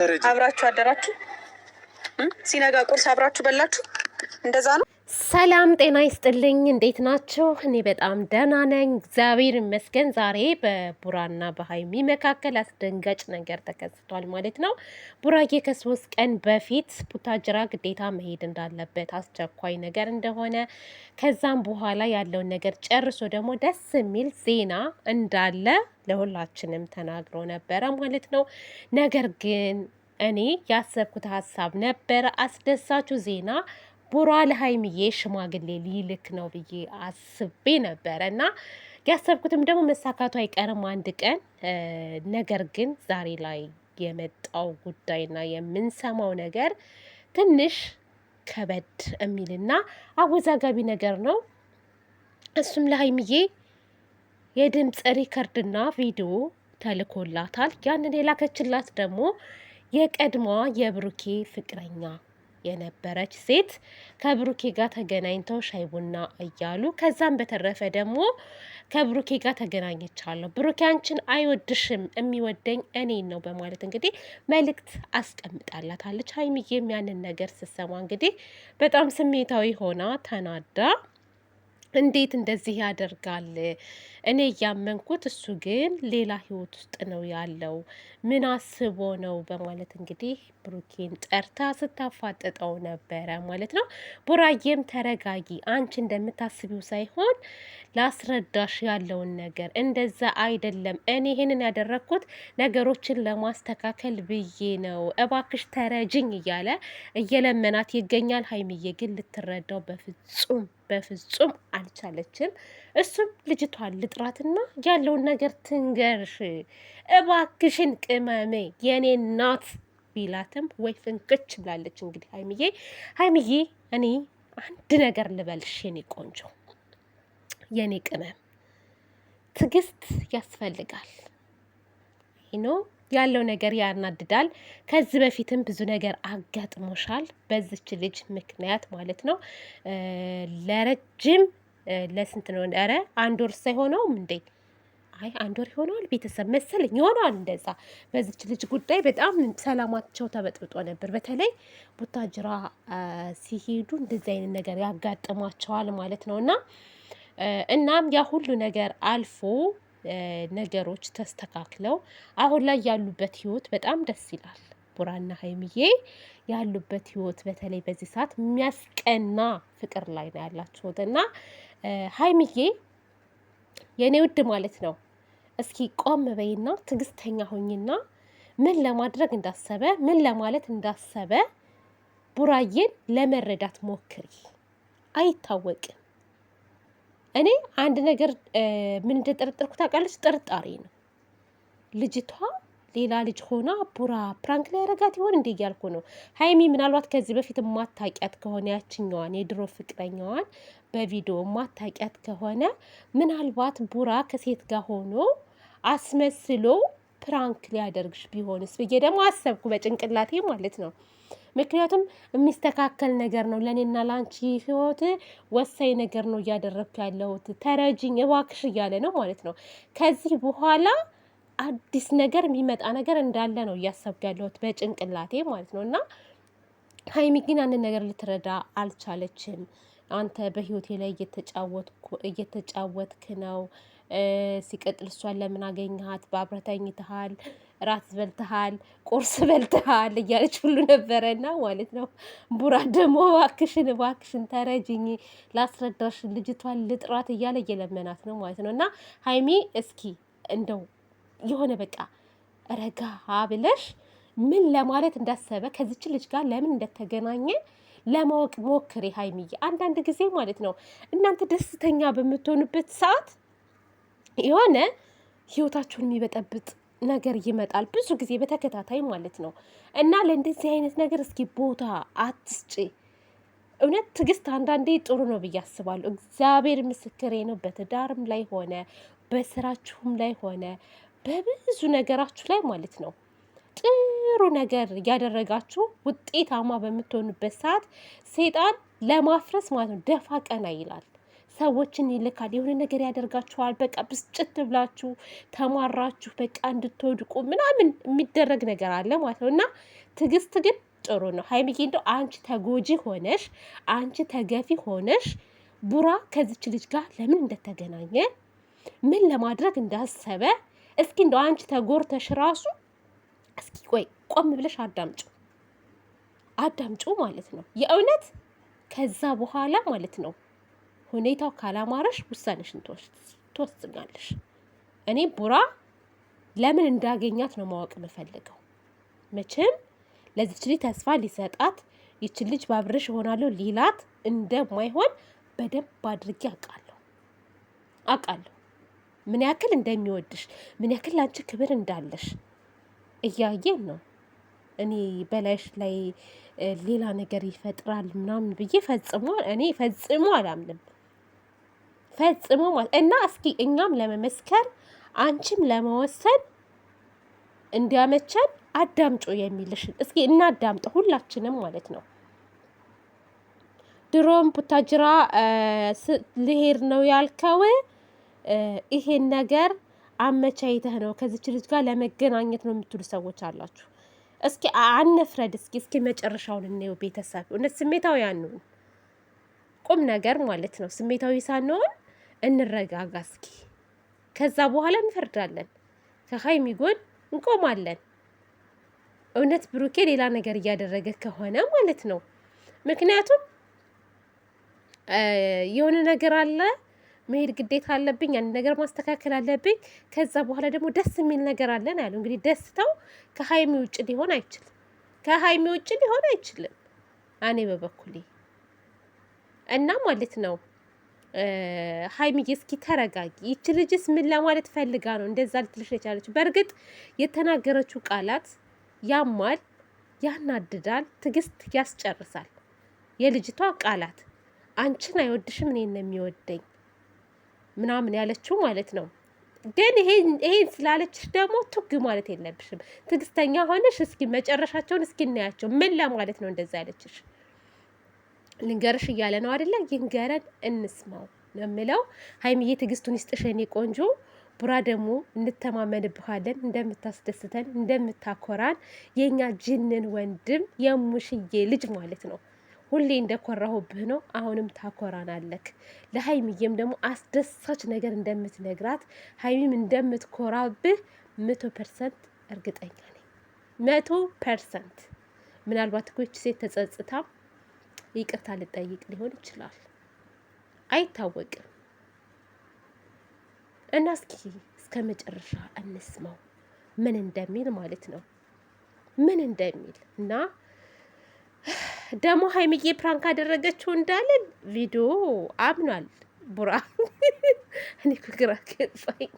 አብራችሁ አደራችሁ፣ ሲነጋ ቁርስ አብራችሁ በላችሁ። እንደዛ ነው። ሰላም ጤና ይስጥልኝ። እንዴት ናችሁ? እኔ በጣም ደህና ነኝ፣ እግዚአብሔር ይመስገን። ዛሬ በቡራና በሀይሚ መካከል አስደንጋጭ ነገር ተከስቷል ማለት ነው። ቡራዬ ከ3 ቀን በፊት ቡታጅራ ግዴታ መሄድ እንዳለበት አስቸኳይ ነገር እንደሆነ፣ ከዛም በኋላ ያለውን ነገር ጨርሶ ደግሞ ደስ የሚል ዜና እንዳለ ለሁላችንም ተናግሮ ነበረ ማለት ነው። ነገር ግን እኔ ያሰብኩት ሀሳብ ነበረ፣ አስደሳቹ ዜና ቡራ ለሀይሚዬ ሽማግሌ ሊልክ ነው ብዬ አስቤ ነበረ እና ያሰብኩትም ደግሞ መሳካቱ አይቀርም አንድ ቀን። ነገር ግን ዛሬ ላይ የመጣው ጉዳይና የምንሰማው ነገር ትንሽ ከበድ የሚልና አወዛጋቢ ነገር ነው። እሱም ለሀይሚዬ የድምፅ ሪከርድና ቪዲዮ ተልኮላታል። ያንን የላከችላት ደግሞ የቀድሞዋ የብሩኬ ፍቅረኛ የነበረች ሴት ከብሩኬ ጋር ተገናኝተው ሻይ ቡና እያሉ፣ ከዛም በተረፈ ደግሞ ከብሩኬ ጋር ተገናኝቻለሁ፣ ብሩኬ አንቺን አይወድሽም የሚወደኝ እኔን ነው በማለት እንግዲህ መልእክት አስቀምጣላታለች። ሀይሚዬም ያንን ነገር ስትሰማ እንግዲህ በጣም ስሜታዊ ሆና ተናዳ እንዴት እንደዚህ ያደርጋል? እኔ እያመንኩት እሱ ግን ሌላ ህይወት ውስጥ ነው ያለው፣ ምን አስቦ ነው በማለት እንግዲህ ብሩኬን ጠርታ ስታፋጥጠው ነበረ ማለት ነው። ቡራዬም ተረጋጊ፣ አንቺ እንደምታስቢው ሳይሆን ላስረዳሽ ያለውን ነገር እንደዛ አይደለም። እኔ ይህንን ያደረግኩት ነገሮችን ለማስተካከል ብዬ ነው፣ እባክሽ ተረጅኝ እያለ እየለመናት ይገኛል። ሀይሚዬ ግን ልትረዳው በፍጹም አልቻለችም። እሱም ልጅቷን ልጥራትና ያለውን ነገር ትንገርሽ እባክሽን ቅመሜ የኔ ናት ቢላትም ወይ ፍንክች ብላለች። እንግዲህ ሀይሚዬ እኔ አንድ ነገር ልበልሽ የኔ ቆንጆ፣ የኔ ቅመም፣ ትዕግስት ያስፈልጋል። ያለው ነገር ያናድዳል። ከዚህ በፊትም ብዙ ነገር አጋጥሞሻል በዚች ልጅ ምክንያት ማለት ነው። ለረጅም ለስንት ነው? ኧረ 1 ወር ሳይሆነውም እንዴ? አይ 1 ወር ይሆነዋል ቤተሰብ መሰለኝ ይሆነዋል። እንደዛ በዚች ልጅ ጉዳይ በጣም ሰላማቸው ተበጥብጦ ነበር። በተለይ ቡታጅራ ሲሄዱ እንደዚህ አይነት ነገር ያጋጥማቸዋል ማለት ነው። እናም ያ ሁሉ ነገር አልፎ ነገሮች ተስተካክለው አሁን ላይ ያሉበት ህይወት በጣም ደስ ይላል። ቡራና ሀይሚዬ ያሉበት ህይወት በተለይ በዚህ ሰዓት የሚያስቀና ፍቅር ላይ ነው ያላችሁት እና ሀይሚዬ የኔ ውድ ማለት ነው፣ እስኪ ቆም በይና ትዕግስተኛ ሆኝና ምን ለማድረግ እንዳሰበ ምን ለማለት እንዳሰበ ቡራዬን ለመረዳት ሞክሪ። አይታወቅም። እኔ አንድ ነገር ምን እንደጠረጠርኩ ታውቃለች? ጥርጣሬ ነው። ልጅቷ ሌላ ልጅ ሆና ቡራ ፕራንክ ላይ ያረጋት ይሆን እንዴ እያልኩ ነው። ሀይሚ ምናልባት ከዚህ በፊት ማታቂያት ከሆነ ያችኛዋን የድሮ ፍቅረኛዋን በቪዲዮ ማታቂያት ከሆነ ምናልባት ቡራ ከሴት ጋር ሆኖ አስመስሎ ፕራንክ ሊያደርግሽ ቢሆንስ ብዬ ደግሞ አሰብኩ በጭንቅላቴ ማለት ነው። ምክንያቱም የሚስተካከል ነገር ነው፣ ለእኔና ለአንቺ ህይወት ወሳኝ ነገር ነው እያደረግኩ ያለሁት፣ ተረጅኝ እባክሽ እያለ ነው ማለት ነው። ከዚህ በኋላ አዲስ ነገር የሚመጣ ነገር እንዳለ ነው እያሰብኩ ያለሁት በጭንቅላቴ ማለት ነው። እና ሀይሚ ግን ያንን ነገር ልትረዳ አልቻለችም። አንተ በህይወቴ ላይ እየተጫወትክ ነው፣ ሲቀጥል እሷን ለምን አገኘሃት? በአብረህ ተኝተሃል፣ ራት በልተሃል፣ ቁርስ በልተሃል እያለች ሁሉ ነበረና ማለት ነው። ቡራ ደግሞ እባክሽን ተረጅኝ፣ ላስረዳሽ፣ ልጅቷን ልጥራት እያለ እየለመናት ነው ማለት ነው። እና ሀይሚ እስኪ እንደው የሆነ በቃ ረጋ ብለሽ ምን ለማለት እንዳሰበ ከዚች ልጅ ጋር ለምን እንደተገናኘ ለማወቅ ሞክሪ ሀይሚዬ። አንዳንድ ጊዜ ማለት ነው እናንተ ደስተኛ በምትሆኑበት ሰዓት የሆነ ህይወታችሁን የሚበጠብጥ ነገር ይመጣል፣ ብዙ ጊዜ በተከታታይ ማለት ነው። እና ለእንደዚህ አይነት ነገር እስኪ ቦታ አትስጪ። እውነት ትዕግስት አንዳንዴ ጥሩ ነው ብዬ አስባለሁ። እግዚአብሔር ምስክሬ ነው። በትዳርም ላይ ሆነ በስራችሁም ላይ ሆነ በብዙ ነገራችሁ ላይ ማለት ነው ጥሩ ነገር ያደረጋችሁ ውጤታማ በምትሆኑበት ሰዓት ሰይጣን ለማፍረስ ማለት ነው ደፋ ቀና ይላል። ሰዎችን ይልካል፣ የሆነ ነገር ያደርጋችኋል። በቃ ብስጭት ብላችሁ ተማራችሁ በቃ እንድትወድቁ ምናምን የሚደረግ ነገር አለ ማለት ነው። እና ትዕግስት ግን ጥሩ ነው። ሀይሚዬ እንደው አንቺ ተጎጂ ሆነሽ አንቺ ተገፊ ሆነሽ ቡራ ከዚች ልጅ ጋር ለምን እንደተገናኘ ምን ለማድረግ እንዳሰበ እስኪ እንደው አንቺ ተጎርተሽ ራሱ እስኪ ቆይ ቆም ብለሽ አዳምጩ ማለት ነው የእውነት። ከዛ በኋላ ማለት ነው ሁኔታው ካላማረሽ ውሳኔሽን ትወስኛለሽ። እኔ ቡራ ለምን እንዳገኛት ነው ማወቅ የምፈልገው። መቼም ለዚች ልጅ ተስፋ ሊሰጣት ይችን ልጅ ባብረሽ እሆናለሁ ሊላት እንደማይሆን በደንብ አድርጌ አውቃለሁ። ምን ያክል እንደሚወድሽ ምን ያክል ላንቺ ክብር እንዳለሽ እያየን ነው። እኔ በላይሽ ላይ ሌላ ነገር ይፈጥራል ምናምን ብዬ ፈጽሞ አላምንም። ፈጽሞ ማለት እና እስኪ እኛም ለመመስከር አንቺም ለመወሰን እንዲያመቸን አዳምጮ የሚልሽን እስኪ እናዳምጥ ሁላችንም ማለት ነው። ድሮም ቡታጅራ ልሄድ ነው ያልከው ይሄን ነገር አመቻይተህ ነው ከዚች ልጅ ጋር ለመገናኘት ነው የምትሉ ሰዎች አላችሁ። እስኪ አንፍረድ። እስኪ መጨረሻውን እንየው። ቤተሰብ እውነት ስሜታዊ አንሁን፣ ቁም ነገር ማለት ነው። ስሜታዊ ሳንሆን እንረጋጋ እስኪ። ከዛ በኋላ እንፈርዳለን፣ ከሀይሚ ጎን እንቆማለን። እውነት ብሩኬ ሌላ ነገር እያደረገ ከሆነ ማለት ነው። ምክንያቱም የሆነ ነገር አለ መሄድ ግዴታ አለብኝ፣ ያን ነገር ማስተካከል አለብኝ። ከዛ በኋላ ደግሞ ደስ የሚል ነገር አለን ያሉ። እንግዲህ ደስታው ከሀይሚ ውጭ ሊሆን አይችልም እኔ በበኩሌ እና ማለት ነው። ሀይሚዬ እስኪ ተረጋጊ። ይች ልጅስ ምን ለማለት ፈልጋ ነው እንደዛ ልትልሽ የቻለችው? በእርግጥ የተናገረችው ቃላት ያማል፣ ያናድዳል፣ ትዕግስት ያስጨርሳል። የልጅቷ ቃላት አንቺን አይወድሽም እኔን ነው የሚወደኝ ምናምን ያለችው ማለት ነው። ግን ይሄን ስላለችሽ ደግሞ ቱግ ማለት የለብሽም። ትዕግስተኛ ሆነሽ እስኪ መጨረሻቸውን እስኪ እናያቸው። ምን ለማለት ነው እንደዛ ያለችሽ? ልንገርሽ እያለ ነው አይደለ? ይንገረን እንስማው ነው የምለው። ሀይሚዬ ትዕግስቱን ይስጥሽ የኔ ቆንጆ። ቡራ ደግሞ እንተማመንብሃለን፣ እንደምታስደስተን እንደምታኮራን የኛ ጅንን ወንድም የሙሽዬ ልጅ ማለት ነው። ሁሌ እንደኮራሁብህ ነው። አሁንም ታኮራናለክ። ለሀይሚዬም ደግሞ አስደሳች ነገር እንደምትነግራት ሀይሚም እንደምትኮራብህ 100% እርግጠኛ ነኝ። 100%። ምናልባት እኮ ይህች ሴት ተጸጽታ ይቅርታ ልጠይቅ ሊሆን ይችላል፣ አይታወቅም። እና እስከ መጨረሻ እንስማው ምን እንደሚል ማለት ነው፣ ምን እንደሚል እና ደግሞ ሀይሚዬ ፕራንክ አደረገችው እንዳለን ቪዲዮ አምኗል ቡራ። እኔ ግራ ገባኝ።